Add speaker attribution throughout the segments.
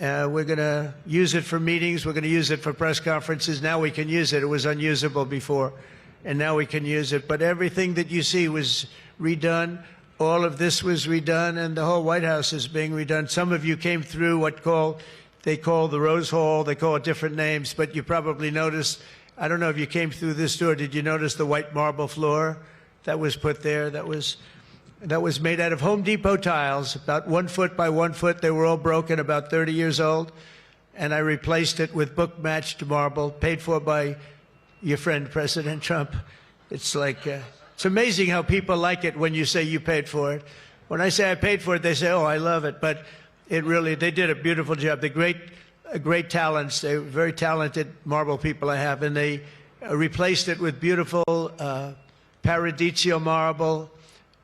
Speaker 1: We're going to use it for meetings. We're going to use it for press conferences. Now we can use it. It was unusable before, and now we can use it. But everything that you see was redone. All of this was redone, and the whole White House is being redone. Some of you came through they call the Rose Hall. They call it different names, but you probably noticed, I don't know if you came through this door, did you notice the white marble floor that was put there? That was made out of Home Depot tiles, about 1 foot by 1 foot. They were all broken, about 30 years old. And I replaced it with book-matched marble, paid for by your friend, President Trump. It's like, it's amazing how people like it when you say you paid for it. When I say I paid for it, they say, oh, I love it. But it really, they did a beautiful job. They're great talents. They're very talented marble people I have. And they replaced it with beautiful Paradiso marble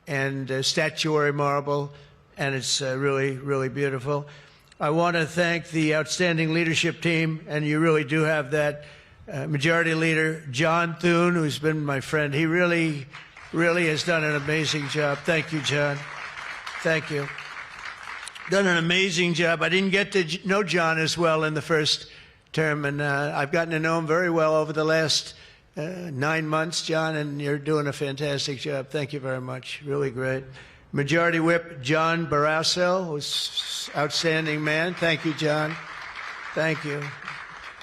Speaker 1: and statuary marble, and it's really, really beautiful. I want to thank the outstanding leadership team, and you really do have that. Majority Leader John Thune, who's been my friend, he really, really has done an amazing job. Thank you, John. Thank you. Done an amazing job. I didn't get to know John as well in the first term, and I've gotten to know him very well over the last 9 months, John, and you're doing a fantastic job. Thank you very much. Really great. Majority Whip John Barrasso, who's outstanding man. Thank you, John. Thank you.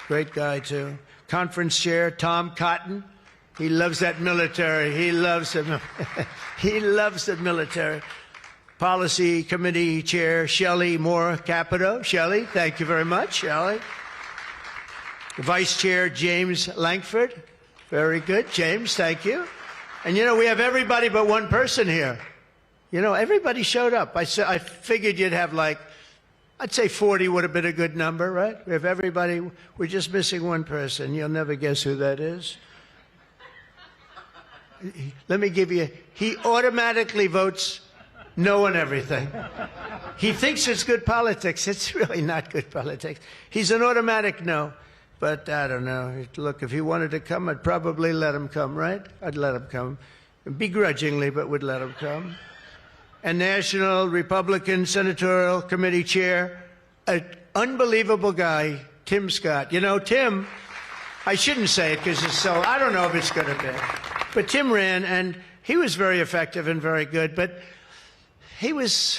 Speaker 1: Great guy, too. Conference Chair Tom Cotton. He loves that military. He loves the, he loves the military. Policy Committee Chair Shelley Moore Capito. Shelley, thank you very much, Shelley. Vice Chair James Lankford. Very good. James, thank you. And, you know, we have everybody but one person here. You know, everybody showed up. I figured you'd have like, I'd say 40 would have been a good number, right? We have everybody. We're just missing one person. You'll never guess who that is. Let me give you, he automatically votes no on everything. He thinks it's good politics. It's really not good politics. He's an automatic no. But I don't know. Look, if he wanted to come, I'd probably let him come, right? I'd let him come. Begrudgingly, but would let him come. And National Republican Senatorial Committee Chair, an unbelievable guy, Tim Scott. You know, Tim, I shouldn't say it because it's so, I don't know if it's going to be. But Tim ran, and he was very effective and very good. But he was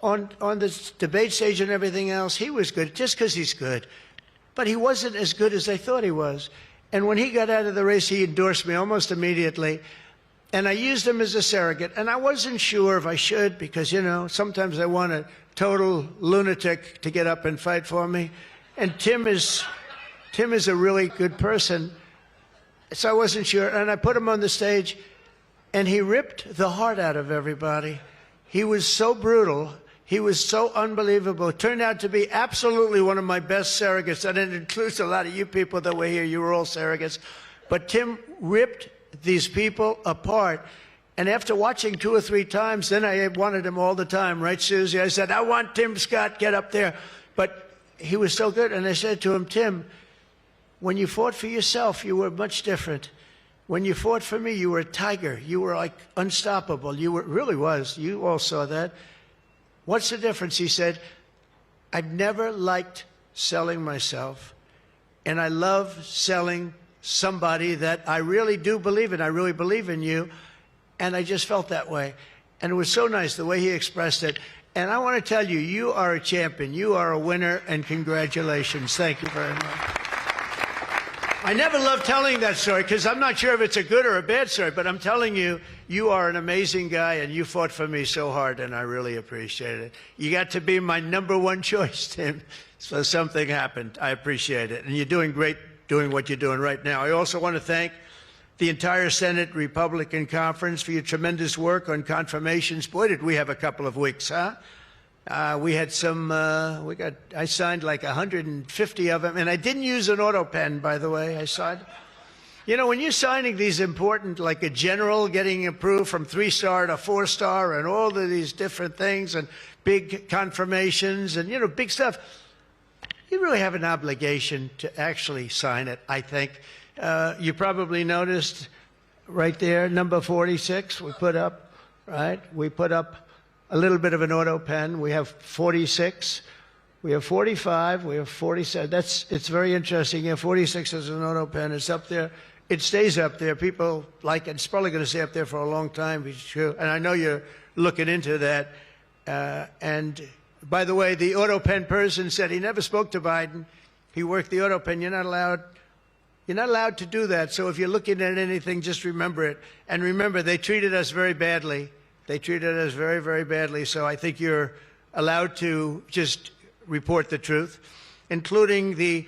Speaker 1: on the debate stage and everything else, he was good just because he's good. But he wasn't as good as they thought he was. And when he got out of the race, he endorsed me almost immediately. And I used him as a surrogate. And I wasn't sure if I should because, you know, sometimes I want a total lunatic to get up and fight for me. And Tim is a really good person. So I wasn't sure. And I put him on the stage, and he ripped the heart out of everybody. He was so brutal. He was so unbelievable. It turned out to be absolutely one of my best surrogates, and it includes a lot of you people that were here. You were all surrogates. But Tim ripped these people apart. And after watching 2 or 3 times, then I wanted him all the time, right, Susie? I said, I want Tim Scott, get up there. But he was so good. And I said to him, Tim, when you fought for yourself, you were much different. When you fought for me, you were a tiger. You were like unstoppable. You were, really was. You all saw that. What's the difference? He said, I've never liked selling myself, and I love selling somebody that I really do believe in. I really believe in you, and I just felt that way. And it was so nice the way he expressed it. And I want to tell you, you are a champion. You are a winner, and congratulations. Thank you very much. I never love telling that story because I'm not sure if it's a good or a bad story, but I'm telling you, you are an amazing guy, and you fought for me so hard, and I really appreciate it. You got to be my #1 choice, Tim, so something happened. I appreciate it. And you're doing great doing what you're doing right now. I also want to thank the entire Senate Republican Conference for your tremendous work on confirmations. Boy, did we have a couple of weeks, huh? We had some, I signed like 150 of them, and I didn't use an auto pen, by the way. I signed. You know, when you're signing these important, like a general getting approved from 3-star to 4-star and all of these different things and big confirmations and, you know, big stuff, you really have an obligation to actually sign it, I think. You probably noticed right there, number 46, we put up, right? We put up a little bit of an auto pen. We have 46. We have 45, we have 47. It's very interesting. Yeah, 46 is an auto pen. It's up there. It stays up there. People like it. It's probably going to stay up there for a long time. It's true. And I know you're looking into that. And by the way, the auto pen person said he never spoke to Biden. He worked the auto pen. You're not allowed to do that. So if you're looking at anything, just remember it. And remember, they treated us very badly. They treated us very, very badly. So I think you're allowed to just report the truth, including the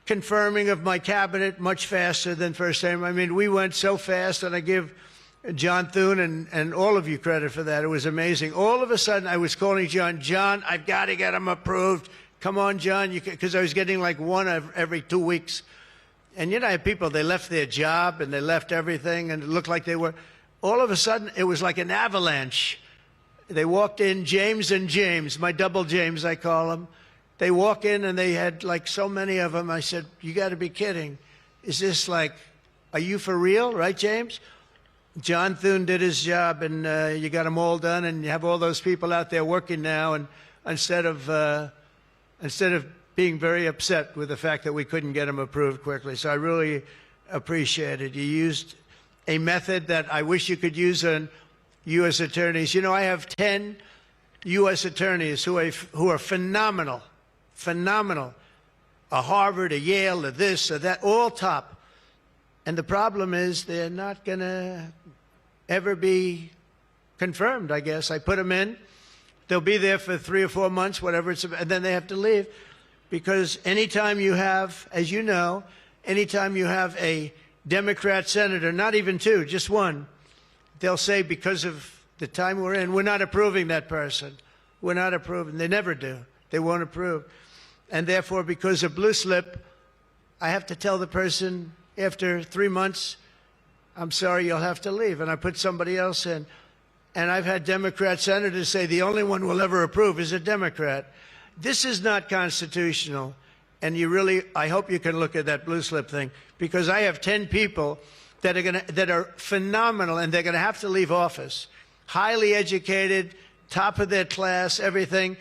Speaker 1: confirming of my cabinet much faster than first time. I mean, we went so fast, and I give John Thune and all of you credit for that. It was amazing. All of a sudden, I was calling John, I've got to get him approved. Come on, John, because I was getting like one every 2 weeks. And you know, I have people, they left their job and they left everything, and it looked like they were, all of a sudden, it was like an avalanche. They walked in, James and James, my double James, I call them. They walk in and they had like so many of them. I said, you got to be kidding. Is this like, are you for real, right, James? John Thune did his job, and you got them all done, and you have all those people out there working now, and instead of being very upset with the fact that we couldn't get them approved quickly. So I really appreciate it. You used a method that I wish you could use on U.S. attorneys. You know, I have 10 U.S. attorneys who are phenomenal, a Harvard, a Yale, a this, a that, all top. And the problem is they're not going to ever be confirmed, I guess. I put them in. They'll be there for 3 or 4 months, whatever it's, and then they have to leave. Because anytime you have, as you know, anytime you have a Democrat senator, not even two, just one, they'll say because of the time we're in, we're not approving that person. We're not approving. They never do. They won't approve. And therefore, because of blue slip, I have to tell the person after 3 months, I'm sorry, you'll have to leave. And I put somebody else in. And I've had Democrat senators say the only one we'll ever approve is a Democrat. This is not constitutional. And you really, I hope you can look at that blue slip thing, because I have 10 people that are phenomenal, and they're going to have to leave office. Highly educated, top of their class, everything.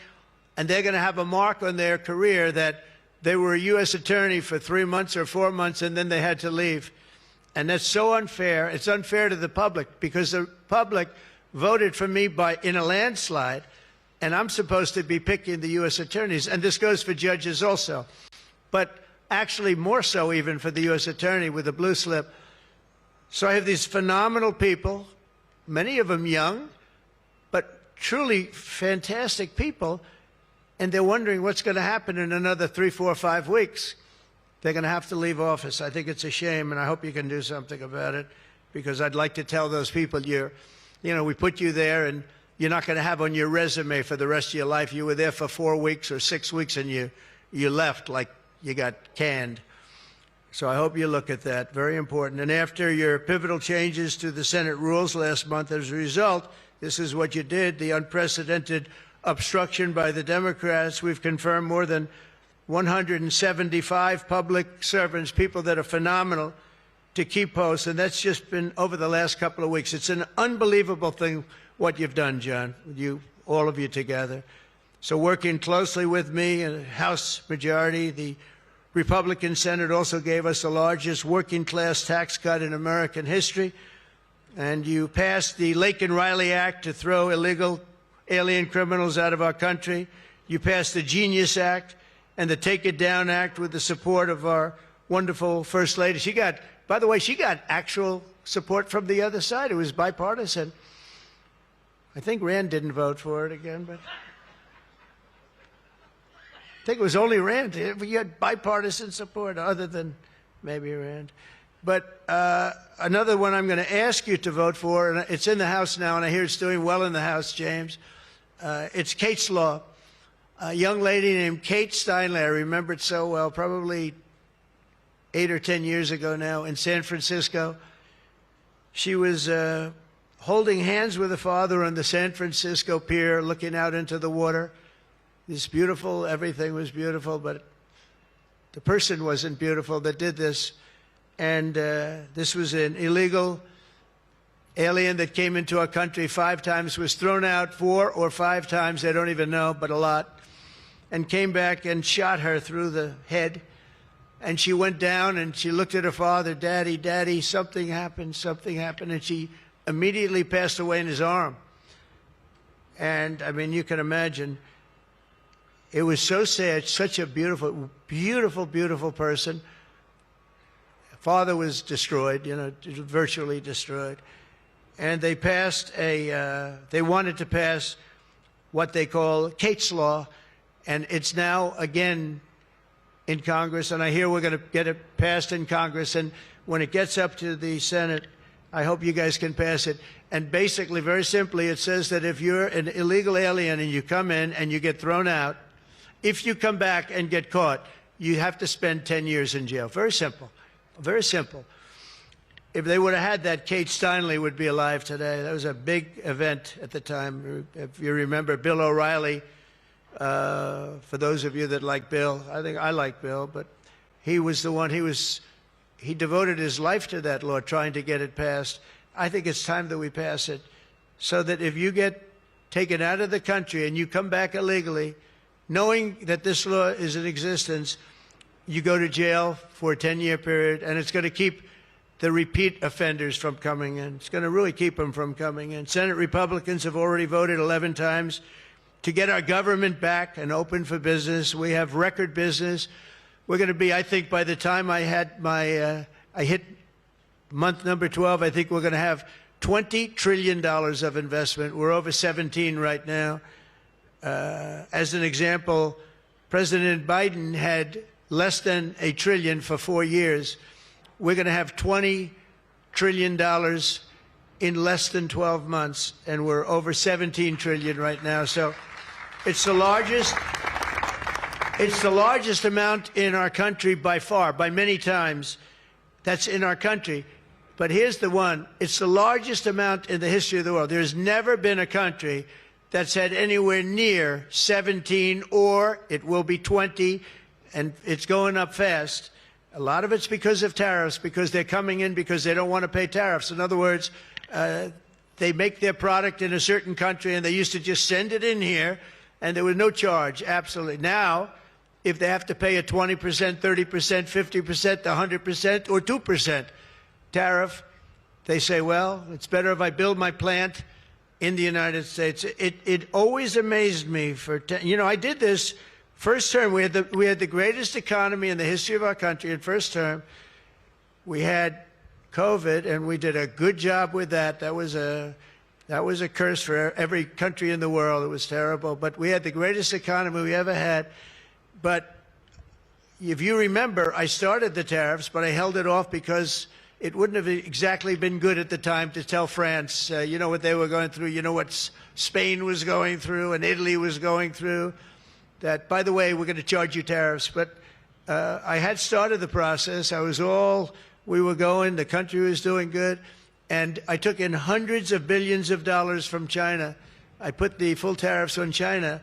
Speaker 1: And they're going to have a mark on their career that they were a U.S. attorney for 3 months or 4 months, and then they had to leave. And that's so unfair. It's unfair to the public, because the public voted for me in a landslide, and I'm supposed to be picking the U.S. attorneys. And this goes for judges also. But actually more so even for the U.S. attorney with the blue slip. So I have these phenomenal people, many of them young, but truly fantastic people, and they're wondering what's going to happen in another 3, 4, 5 weeks. They're going to have to leave office. I think it's a shame, and I hope you can do something about it, because I'd like to tell those people, you know, we put you there, and you're not going to have on your resume for the rest of your life, you were there for 4 weeks or 6 weeks, and you left like you got canned. So I hope you look at that. Very important. And after your pivotal changes to the Senate rules last month, as a result, this is what you did, the unprecedented obstruction by the Democrats. We've confirmed more than 175 public servants, people that are phenomenal, to keep posts. And that's just been over the last couple of weeks. It's an unbelievable thing what you've done, John, all of you together. So working closely with me and House majority, the Republican Senate also gave us the largest working class tax cut in American history. And you passed the Lake and Riley Act to throw illegal alien criminals out of our country. You passed the Genius Act and the Take It Down Act with the support of our wonderful First Lady. She got, by the way, she got actual support from the other side. It was bipartisan. I think Rand didn't vote for it again, but I think it was only Rand. You had bipartisan support other than maybe Rand. But another one I'm going to ask you to vote for, and it's in the House now, and I hear it's doing well in the House, James. It's Kate's Law. A young lady named Kate Steinle, I remember it so well, probably 8 or 10 years ago now in San Francisco. She was holding hands with her father on the San Francisco pier, looking out into the water. This beautiful, everything was beautiful, but the person wasn't beautiful that did this. And this was an illegal alien that came into our country 5 times, was thrown out 4 or 5 times, I don't even know, but a lot. and came back and shot her through the head. And she went down and she looked at her father, Daddy, Daddy, something happened, something happened. And she immediately passed away in his arm. And I mean, you can imagine, it was so sad, such a beautiful, beautiful, beautiful person. Father was destroyed, you know, virtually destroyed. And they passed they wanted to pass what they call Kate's Law, and it's now again in Congress, and I hear we're going to get it passed in Congress, and when it gets up to the Senate, I hope you guys can pass it. And basically, very simply, it says that if you're an illegal alien and you come in and you get thrown out, if you come back and get caught, you have to spend 10 years in jail. Very simple. Very simple. If they would have had that, Kate Steinle would be alive today. That was a big event at the time. If you remember, Bill O'Reilly, for those of you that like Bill, I think I like Bill, but he was the one, he devoted his life to that law, trying to get it passed. I think it's time that we pass it so that if you get taken out of the country and you come back illegally, knowing that this law is in existence, you go to jail for a 10-year period, and it's going to keep the repeat offenders from coming in. It's going to really keep them from coming in. Senate Republicans have already voted 11 times to get our government back and open for business. We have record business. We're going to be, I think, by the time I hit month number 12, I think we're going to have $20 trillion of investment. We're over 17 right now. As an example, President Biden had less than $1 trillion for 4 years. We're going to have $20 trillion in less than 12 months, and we're over 17 trillion right now. So it's the largest amount in our country by far, by many times. That's in our country. But here's the one. It's the largest amount in the history of the world. There's never been a country that's had anywhere near 17, or it will be 20, and it's going up fast. A lot of it's because of tariffs, because they're coming in because they don't want to pay tariffs. In other words, they make their product in a certain country, and they used to just send it in here, and there was no charge, absolutely. Now, if they have to pay a 20%, 30%, 50%, 100%, or 2% tariff, they say, well, it's better if I build my plant in the United States. It always amazed me I did this first term. We had the greatest economy in the history of our country in first term. We had COVID, and we did a good job with that. That was a curse for every country in the world. It was terrible. But we had the greatest economy we ever had. But if you remember, I started the tariffs, but I held it off because it wouldn't have exactly been good at the time to tell France, you know what they were going through, you know what Spain was going through and Italy was going through, that, by the way, we're going to charge you tariffs. But I had started the process. We were going, the country was doing good, and I took in hundreds of billions of dollars from China. I put the full tariffs on China.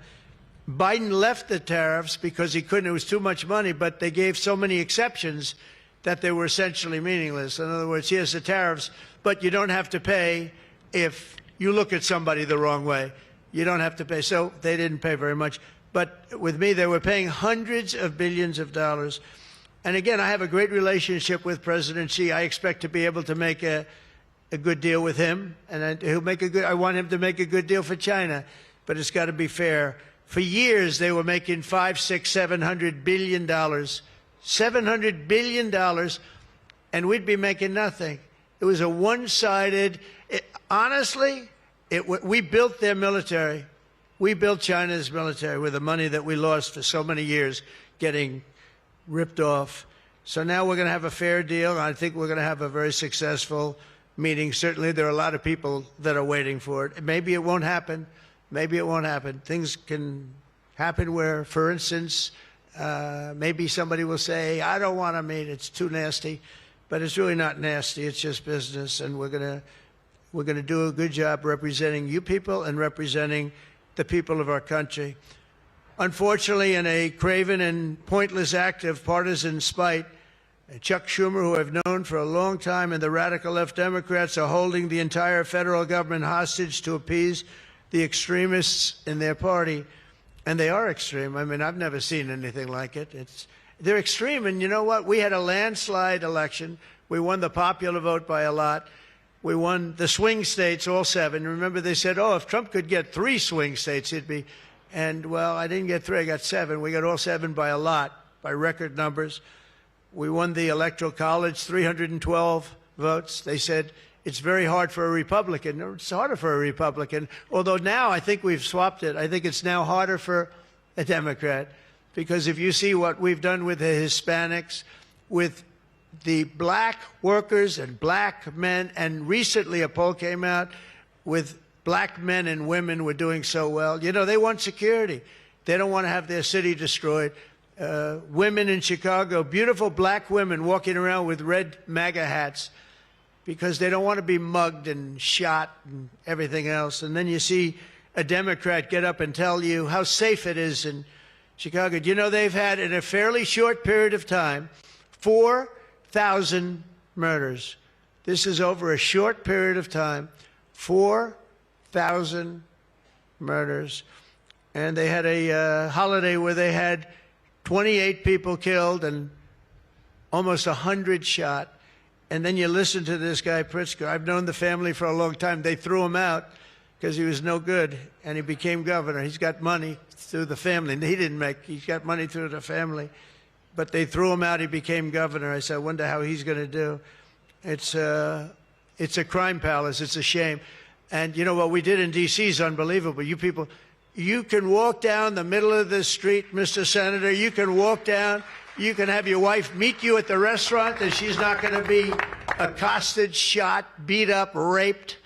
Speaker 1: Biden left the tariffs because he couldn't, it was too much money, but they gave so many exceptions that they were essentially meaningless. In other words, here's the tariffs, but you don't have to pay if you look at somebody the wrong way. You don't have to pay. So they didn't pay very much. But with me, they were paying hundreds of billions of dollars. And again, I have a great relationship with President Xi. I expect to be able to make a good deal with him, and I want him to make a good deal for China, but it's got to be fair. For years, they were making $500, $600, $700 billion. $700 billion, and we'd be making nothing. It was a one-sided, honestly, we built their military. We built China's military with the money that we lost for so many years getting ripped off. So now we're going to have a fair deal. I think we're going to have a very successful meeting. Certainly there are a lot of people that are waiting for it. Maybe it won't happen. Maybe it won't happen. Things can happen where, for instance, maybe somebody will say, I don't want to meet, it's too nasty. But it's really not nasty, it's just business, and we're gonna do a good job representing you people and representing the people of our country. Unfortunately, in a craven and pointless act of partisan spite, Chuck Schumer, who I've known for a long time, and the radical left Democrats are holding the entire federal government hostage to appease the extremists in their party. And they are extreme. I mean, I've never seen anything like it. They're extreme, and you know what? We had a landslide election. We won the popular vote by a lot. We won the swing states, all 7. Remember, they said, oh, if Trump could get 3 swing states, he'd be... And, well, I didn't get 3, I got 7. We got all 7 by a lot, by record numbers. We won the Electoral College, 312 votes. They said it's very hard for a Republican. It's harder for a Republican, although now I think we've swapped it. I think it's now harder for a Democrat, because if you see what we've done with the Hispanics, with the black workers and black men, and recently a poll came out with black men and women were doing so well. You know, they want security. They don't want to have their city destroyed. Women in Chicago, beautiful black women walking around with red MAGA hats because they don't want to be mugged and shot and everything else. And then you see a Democrat get up and tell you how safe it is in Chicago. Do you know they've had, in a fairly short period of time, 4,000 murders? This is over a short period of time, 4,000 murders. And they had a holiday where they had 28 people killed and almost 100 shot. And then you listen to this guy, Pritzker. I've known the family for a long time. They threw him out because he was no good, and he became governor. He's got money through the family. He's got money through the family. But they threw him out. He became governor. I said, I wonder how he's going to do. It's a crime palace. It's a shame. And you know what we did in D.C. is unbelievable. You people, you can walk down the middle of the street, Mr. Senator. You can walk down. You can have your wife meet you at the restaurant, and she's not going to be accosted, shot, beat up, raped.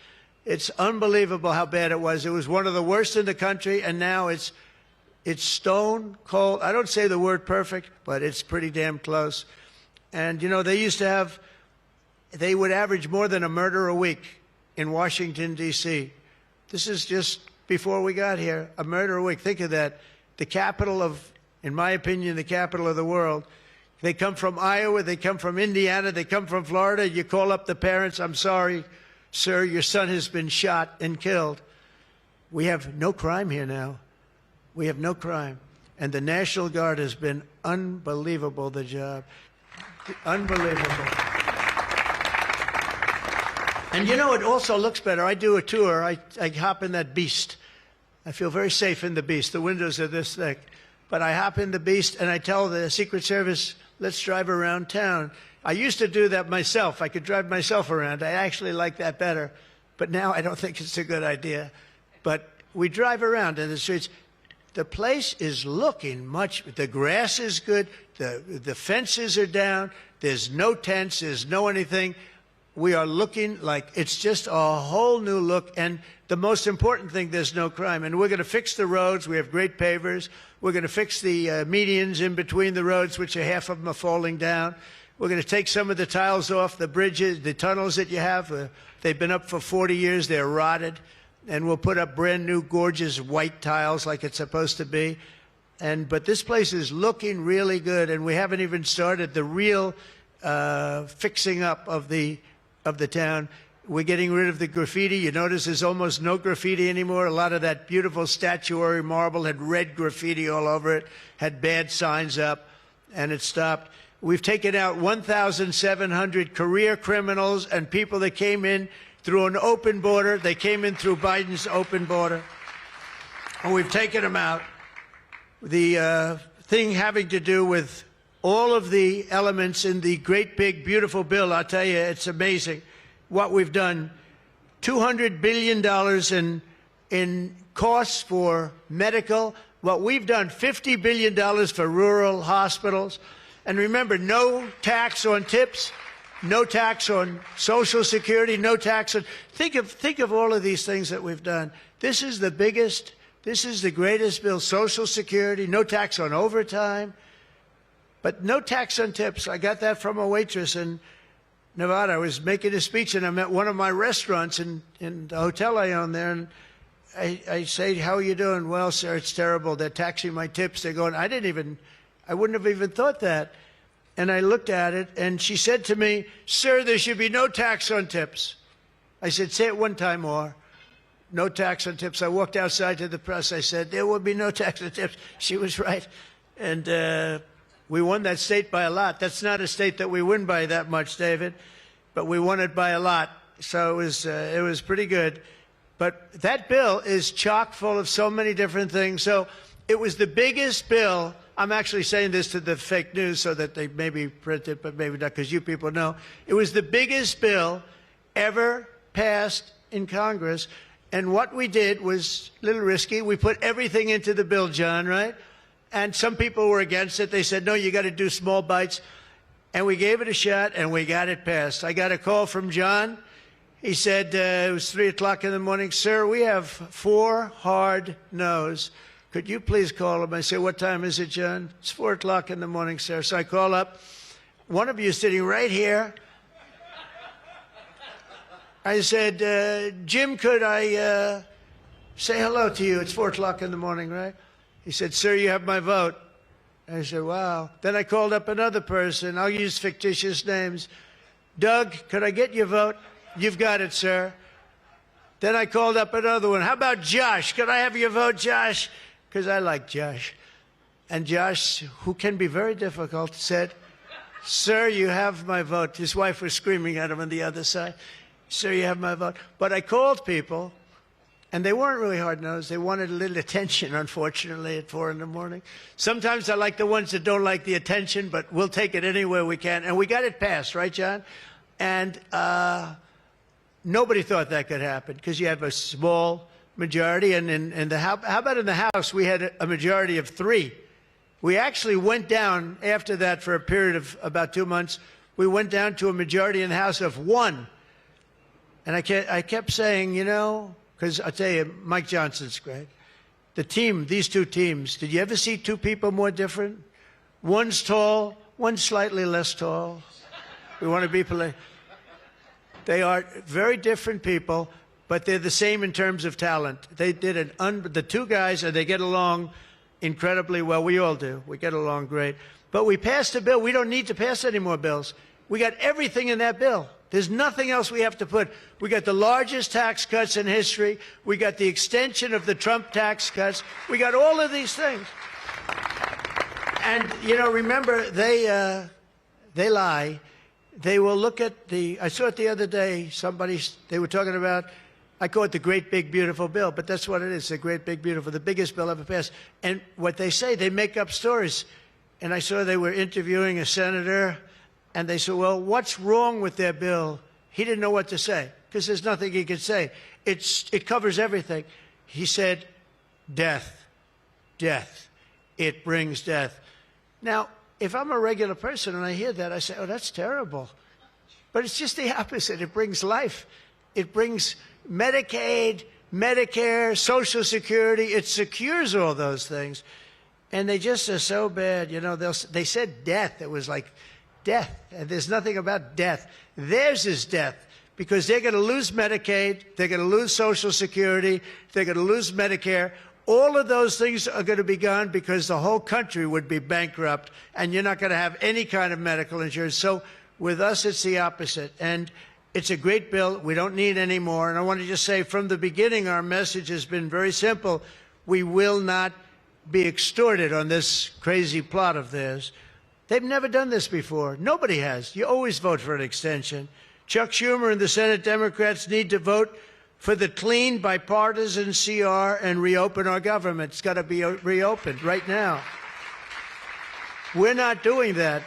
Speaker 1: It's unbelievable how bad it was. It was one of the worst in the country, and now it's stone cold. I don't say the word perfect, but it's pretty damn close. And, you know, they would average more than a murder a week in Washington, D.C. This is just before we got here, a murder a week. Think of that. The capital of, in my opinion, the capital of the world. They come from Iowa, they come from Indiana, they come from Florida. You call up the parents, I'm sorry, sir, your son has been shot and killed. We have no crime here now. We have no crime. And the National Guard has been unbelievable, the job. Unbelievable. And you know, it also looks better. I do a tour, I hop in that beast. I feel very safe in the beast. The windows are this thick. But I hop in the beast and I tell the Secret Service, let's drive around town. I used to do that myself. I could drive myself around. I actually like that better. But now I don't think it's a good idea. But we drive around in the streets. The place is looking much, the grass is good, the fences are down, there's no tents, there's no anything. We are looking like it's just a whole new look. And the most important thing, there's no crime. And we're going to fix the roads. We have great pavers. We're going to fix the medians in between the roads, which are half of them are falling down. We're going to take some of the tiles off the bridges, the tunnels that you have. They've been up for 40 years. They're rotted. And we'll put up brand new, gorgeous white tiles like it's supposed to be. But this place is looking really good. And we haven't even started the real fixing up of the town. We're getting rid of the graffiti. You notice there's almost no graffiti anymore. A lot of that beautiful statuary marble had red graffiti all over it, had bad signs up, and it stopped. We've taken out 1,700 career criminals and people that came in through an open border. They came in through Biden's open border. And we've taken them out. The thing having to do with all of the elements in the great, big, beautiful bill, I'll tell you, it's amazing what we've done. $200 billion in costs for medical. What we've done, $50 billion for rural hospitals. And remember, no tax on tips, no tax on Social Security, no tax on... Think of all of these things that we've done. This is the biggest, this is the greatest bill. Social Security, no tax on overtime. But no tax on tips. I got that from a waitress in Nevada. I was making a speech, and I'm at one of my restaurants in the hotel I own there, and I say, how are you doing? Well, sir, it's terrible. They're taxing my tips. They're going, I wouldn't have even thought that. And I looked at it, and she said to me, sir, there should be no tax on tips. I said, say it one time more. no tax on tips. I walked outside to the press. I said, there will be no tax on tips. She was right. And we won that state by a lot. That's not a state that we win by that much, David, but we won it by a lot. So it was pretty good. But that bill is chock full of so many different things. So it was the biggest bill. I'm actually saying this to the fake news so that they maybe print it, but maybe not, because you people know. It was the biggest bill ever passed in Congress. And what we did was a little risky. We put everything into the bill, John, right? And some people were against it. They said, no, you got to do small bites. And we gave it a shot, and we got it passed. I got a call from John. He said, it was 3 o'clock in the morning, sir, we have 4 hard no's. Could you please call him? I said, what time is it, John? It's 4 o'clock in the morning, sir. So I call up. One of you is sitting right here. I said, Jim, could I say hello to you? It's 4 o'clock in the morning, right? He said, sir, you have my vote. I said, wow. Then I called up another person. I'll use fictitious names. Doug, could I get your vote? You've got it, sir. Then I called up another one. How about Josh? Could I have your vote, Josh? Because I like Josh. And Josh, who can be very difficult, said, sir, you have my vote. His wife was screaming at him on the other side. Sir, you have my vote. But I called people, and they weren't really hard-nosed. They wanted a little attention, unfortunately, at 4 in the morning. Sometimes I like the ones that don't like the attention, but we'll take it anywhere we can. And we got it passed, right, John? And nobody thought that could happen because you have a small majority. And in the how about in the House, we had a majority of 3. We actually went down after that for a period of about 2 months. We went down to a majority in the House of 1. And I kept saying, you know, because I'll tell you, Mike Johnson's great. The team, these 2 teams, did you ever see 2 people more different? One's tall, one's slightly less tall. We want to be polite. They are very different people, but they're the same in terms of talent. They did the 2 guys, and they get along incredibly well. We all do. We get along great. But we passed a bill. We don't need to pass any more bills. We got everything in that bill. There's nothing else we have to put. We got the largest tax cuts in history. We got the extension of the Trump tax cuts. We got all of these things. And, you know, remember, they lie. They will look at I saw it the other day, they were talking about, I call it the great big beautiful bill, but that's what it is, the great big beautiful, the biggest bill ever passed. And what they say, they make up stories. And I saw they were interviewing a senator, and they said, well, what's wrong with their bill? He didn't know what to say, because there's nothing he could say. It covers everything. He said, death, death. It brings death. Now, if I'm a regular person and I hear that, I say, oh, that's terrible. But it's just the opposite. It brings life. It brings Medicaid, Medicare, Social Security. It secures all those things. And they just are so bad. You know, they said death. It was like death. And there's nothing about death. Theirs is death, because they're going to lose Medicaid. They're going to lose Social Security. They're going to lose Medicare. All of those things are going to be gone because the whole country would be bankrupt, and you're not going to have any kind of medical insurance. So with us, it's the opposite. And it's a great bill. We don't need any more. And I want to just say, from the beginning, our message has been very simple. We will not be extorted on this crazy plot of theirs. They've never done this before. Nobody has. You always vote for an extension. Chuck Schumer and the Senate Democrats need to vote for the clean, bipartisan CR and reopen our government. It's got to be reopened right now. We're not doing that.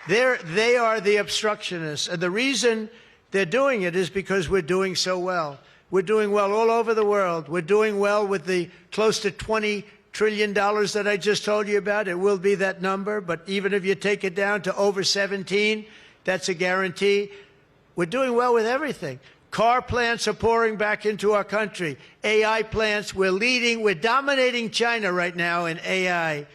Speaker 1: They are the obstructionists. And the reason they're doing it is because we're doing so well. We're doing well all over the world. We're doing well with the close to $20 trillion that I just told you about. It will be that number, but even if you take it down to over 17, that's a guarantee. We're doing well with everything. Car plants are pouring back into our country. AI plants, we're leading, we're dominating China right now in AI.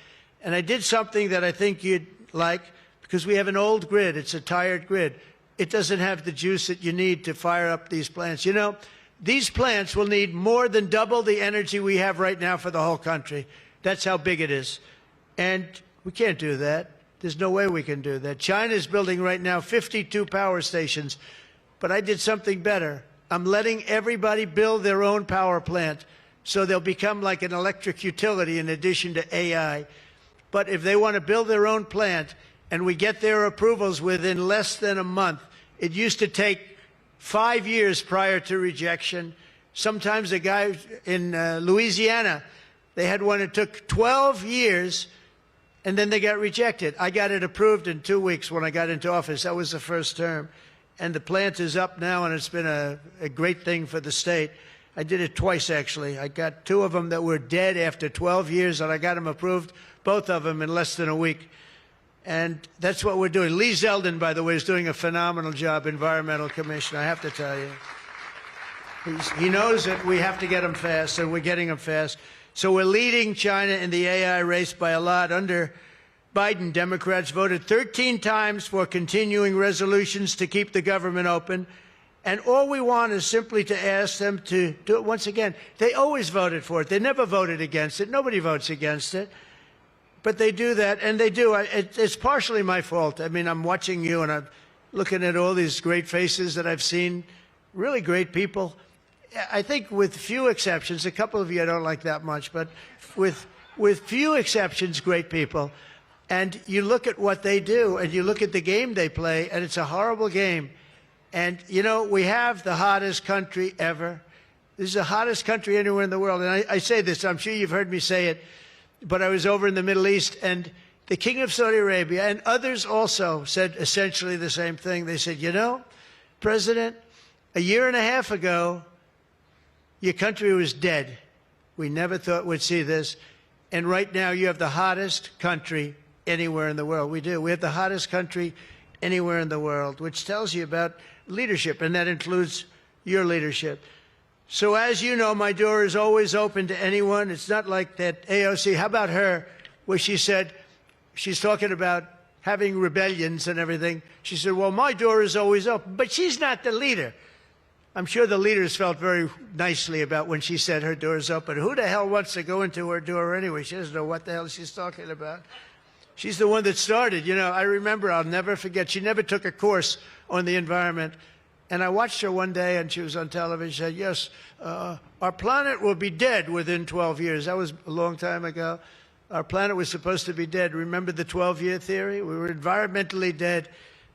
Speaker 1: And I did something that I think you'd like, because we have an old grid. It's a tired grid. It doesn't have the juice that you need to fire up these plants. You know, these plants will need more than double the energy we have right now for the whole country. That's how big it is. And we can't do that. There's no way we can do that. China is building right now 52 power stations. But I did something better. I'm letting everybody build their own power plant, so they'll become like an electric utility in addition to AI. But if they want to build their own plant and we get their approvals within less than a month, it used to take 5 years prior to rejection. Sometimes a guy in Louisiana, they had one that took 12 years, and then they got rejected. I got it approved in 2 weeks when I got into office. That was the first term. And the plant is up now, and it's been a great thing for the state. I did it twice, actually. I got 2 of them that were dead after 12 years, and I got them approved, both of them, in less than a week. And that's what we're doing. Lee Zeldin, by the way, is doing a phenomenal job, Environmental Commissioner, I have to tell you. He knows that we have to get them fast, and we're getting them fast. So we're leading China in the AI race by a lot. Under Biden, Democrats voted 13 times for continuing resolutions to keep the government open. And all we want is simply to ask them to do it once again. They always voted for it. They never voted against it. Nobody votes against it. But they do that, and they do. It's partially my fault. I mean, I'm watching you, and I'm looking at all these great faces that I've seen, really great people. I think with few exceptions, a couple of you I don't like that much, but with few exceptions, great people. And you look at what they do, and you look at the game they play, and it's a horrible game. And, you know, we have the hottest country ever. This is the hottest country anywhere in the world. And I say this, I'm sure you've heard me say it, but I was over in the Middle East, and the King of Saudi Arabia and others also said essentially the same thing. They said, you know, President, a year and a half ago, your country was dead. We never thought we'd see this. And right now, you have the hottest country anywhere in the world. We do. We have the hottest country anywhere in the world, which tells you about leadership, and that includes your leadership. So as you know, my door is always open to anyone. It's not like that AOC. How about her, where she said, she's talking about having rebellions and everything. She said, well, my door is always open. But she's not the leader. I'm sure the leaders felt very nicely about when she said her door is open. Who the hell wants to go into her door anyway? She doesn't know what the hell she's talking about. She's the one that started. You know, I remember, I'll never forget, she never took a course on the environment. And I watched her one day, and she was on television. She said, yes, our planet will be dead within 12 years. That was a long time ago. Our planet was supposed to be dead. Remember the 12-year theory? We were environmentally dead.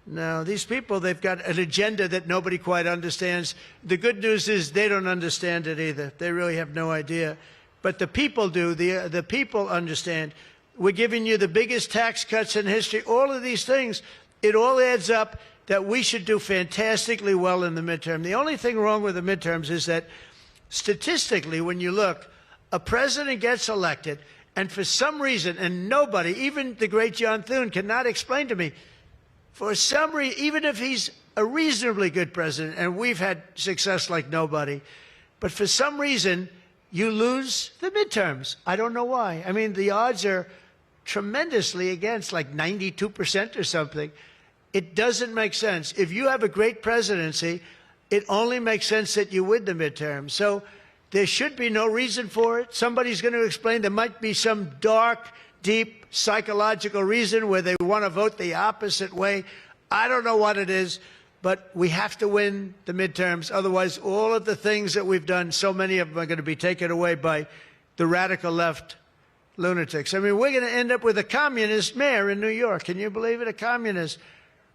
Speaker 1: Now, these people, they've got an agenda that nobody quite understands. The good news is they don't understand it either. They really have no idea. But the people do. The people understand. We're giving you the biggest tax cuts in history. All of these things, it all adds up that we should do fantastically well in the midterm. The only thing wrong with the midterms is that statistically, when you look, a president gets elected, and for some reason, and nobody, even the great John Thune, cannot explain to me, for some reason, even if he's a reasonably good president, and we've had success like nobody, but for some reason, you lose the midterms. I don't know why. I mean, the odds are tremendously against, like 92% or something. It doesn't make sense. If you have a great presidency, it only makes sense that you win the midterm. So there should be no reason for it. Somebody's going to explain there might be some dark, deep psychological reason where they want to vote the opposite way. I don't know what it is, but we have to win the midterms. Otherwise, all of the things that we've done, so many of them are going to be taken away by the radical left lunatics. I mean, we're going to end up with a communist mayor in New York. Can you believe it? A communist.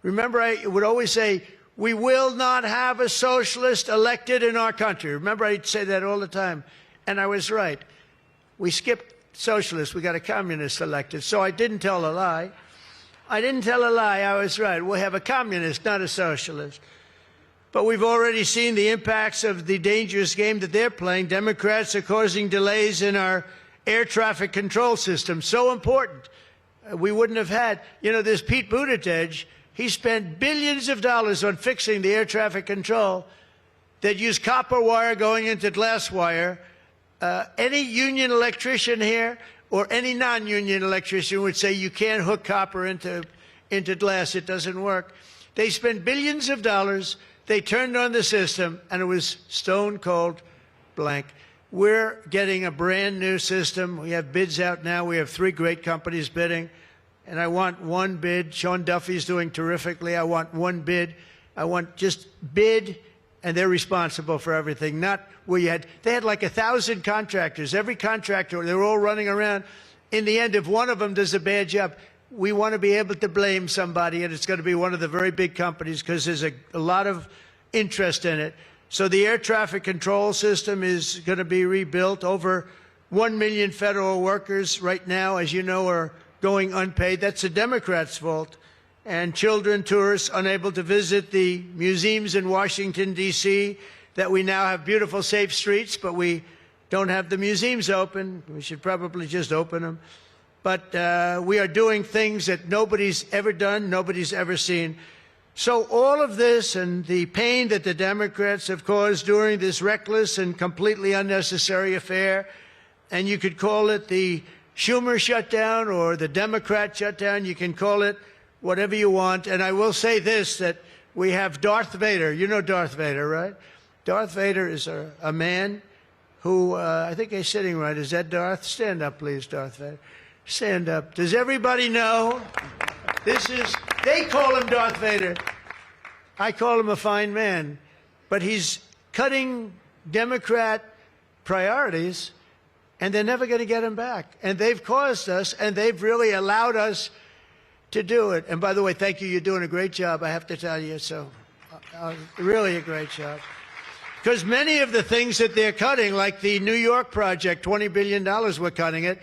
Speaker 1: Remember, I would always say, we will not have a socialist elected in our country. Remember, I'd say that all the time. And I was right. We skipped socialists. We got a communist elected. So I didn't tell a lie. I didn't tell a lie. I was right. We'll have a communist, not a socialist. But we've already seen the impacts of the dangerous game that they're playing. Democrats are causing delays in our air traffic control system. So important. We wouldn't have had, you know, this Pete Buttigieg, he spent billions of dollars on fixing the air traffic control that used copper wire going into glass wire. Any union electrician here or any non-union electrician would say you can't hook copper into glass. It doesn't work. They spent billions of dollars. They turned on the system, and it was stone cold blank. We're getting a brand new system. We have bids out now. We have 3 great companies bidding. And I want one bid. Sean Duffy's doing terrifically. I want one bid. I want just bid and they're responsible for everything. Not where they had like 1,000 contractors. Every contractor, they're all running around. In the end, if one of them does a bad job, we want to be able to blame somebody, and it's going to be one of the very big companies because there's a lot of interest in it. So the air traffic control system is going to be rebuilt. Over 1 million federal workers right now, as you know, are going unpaid. That's the Democrats' fault. And children, tourists, unable to visit the museums in Washington, D.C., that we now have beautiful, safe streets, but we don't have the museums open. We should probably just open them. But we are doing things that nobody's ever done, nobody's ever seen. So all of this and the pain that the Democrats have caused during this reckless and completely unnecessary affair, and you could call it the Schumer shutdown or the Democrat shutdown, you can call it whatever you want. And I will say this, that we have Darth Vader. You know Darth Vader, right? Darth Vader is a man who, I think he's sitting right. Is that Darth? Stand up, please, Darth Vader. Stand up. Does everybody know? They call him Darth Vader. I call him a fine man. But he's cutting Democrat priorities, and they're never going to get him back. And they've caused us, and they've really allowed us to do it. And by the way, thank you. You're doing a great job, I have to tell you. So really a great job. Because many of the things that they're cutting, like the New York project, $20 billion we're cutting it,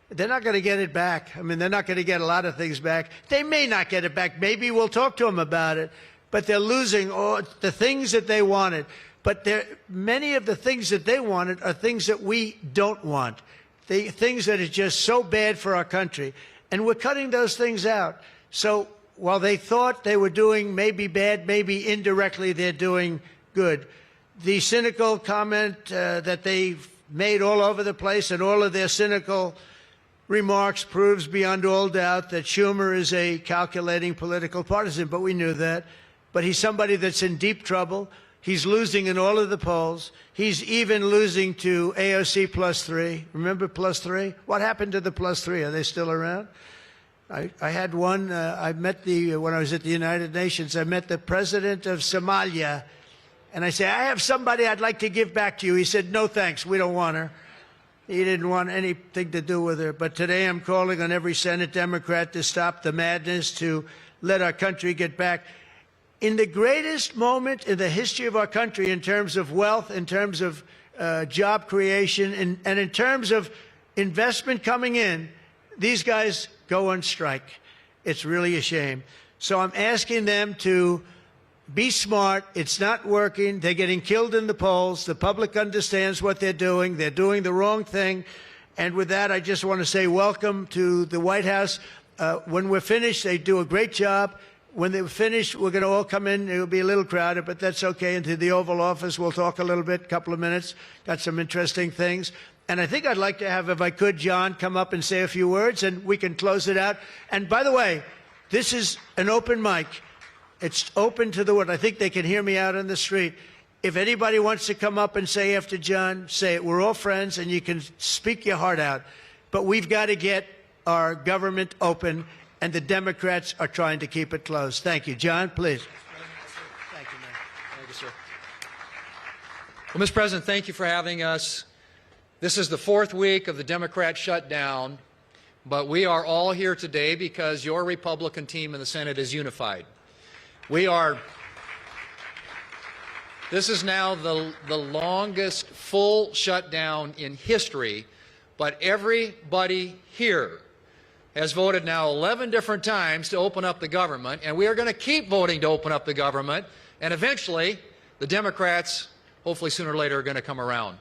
Speaker 1: they're not going to get it back. I mean, they're not going to get a lot of things back. They may not get it back. Maybe we'll talk to them about it. But they're losing all the things that they wanted. But many of the things that they wanted are things that we don't want. Things that are just so bad for our country. And we're cutting those things out. So while they thought they were doing maybe bad, maybe indirectly they're doing good. The cynical comment that they've made all over the place, and all of their cynical remarks proves beyond all doubt that Schumer is a calculating political partisan, but we knew that. But he's somebody that's in deep trouble. He's losing in all of the polls. He's even losing to AOC +3. Remember +3? What happened to the +3? Are they still around? I had one. I met when I was at the United Nations, I met the president of Somalia. And I said, I have somebody I'd like to give back to you. He said, no, thanks. We don't want her. He didn't want anything to do with her. But today I'm calling on every Senate Democrat to stop the madness, to let our country get back. In the greatest moment in the history of our country in terms of wealth, in terms of job creation, and in terms of investment coming in, these guys go on strike. It's really a shame. So I'm asking them to be smart. It's not working. They're getting killed in the polls. The public understands what they're doing. They're doing the wrong thing. And with that, I just want to say welcome to the White House. When we're finished, they do a great job. When they're finished, we're going to all come in. It'll be a little crowded, but that's okay. Into the Oval Office, we'll talk a little bit, a couple of minutes. Got some interesting things. And I think I'd like to have, if I could, John come up and say a few words, and we can close it out. And by the way, this is an open mic. It's open to the world. I think they can hear me out on the street. If anybody wants to come up and say after John, say it. We're all friends, and you can speak your heart out. But we've got to get our government open, and the Democrats are trying to keep it closed. Thank you. John, please.
Speaker 2: Thank you, Mayor. Thank you, sir. Well, Mr. President, thank you for having us. This is the 4th week of the Democrat shutdown, but we are all here today because your Republican team in the Senate is unified. This is now the longest full shutdown in history, but everybody here has voted now 11 different times to open up the government, and we are going to keep voting to open up the government, and eventually the Democrats, hopefully sooner or later, are going to come around.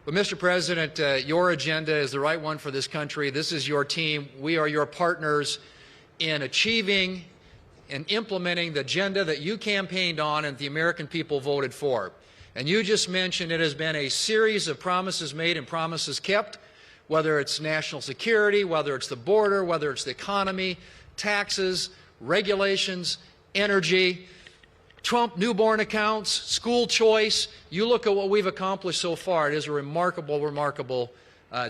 Speaker 2: But Mr. President, your agenda is the right one for this country. This is your team. We are your partners in achieving and implementing the agenda that you campaigned on and the American people voted for. And you just mentioned it has been a series of promises made and promises kept, whether it's national security, whether it's the border, whether it's the economy, taxes, regulations, energy, Trump newborn accounts, school choice. You look at what we've accomplished so far. It is a remarkable, remarkable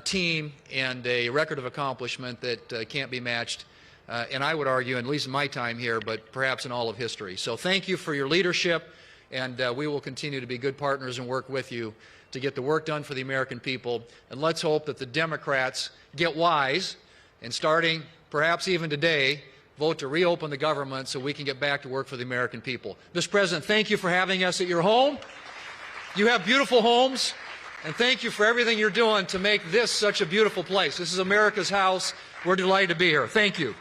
Speaker 2: team and a record of accomplishment that can't be matched. And I would argue, at least in my time here, but perhaps in all of history. So thank you for your leadership and we will continue to be good partners and work with you to get the work done for the American people. And let's hope that the Democrats get wise and, starting perhaps even today, vote to reopen the government so we can get back to work for the American people. Mr. President, thank you for having us at your home. You have beautiful homes, and thank you for everything you're doing to make this such a beautiful place. This is America's house. We're delighted to be here. Thank you.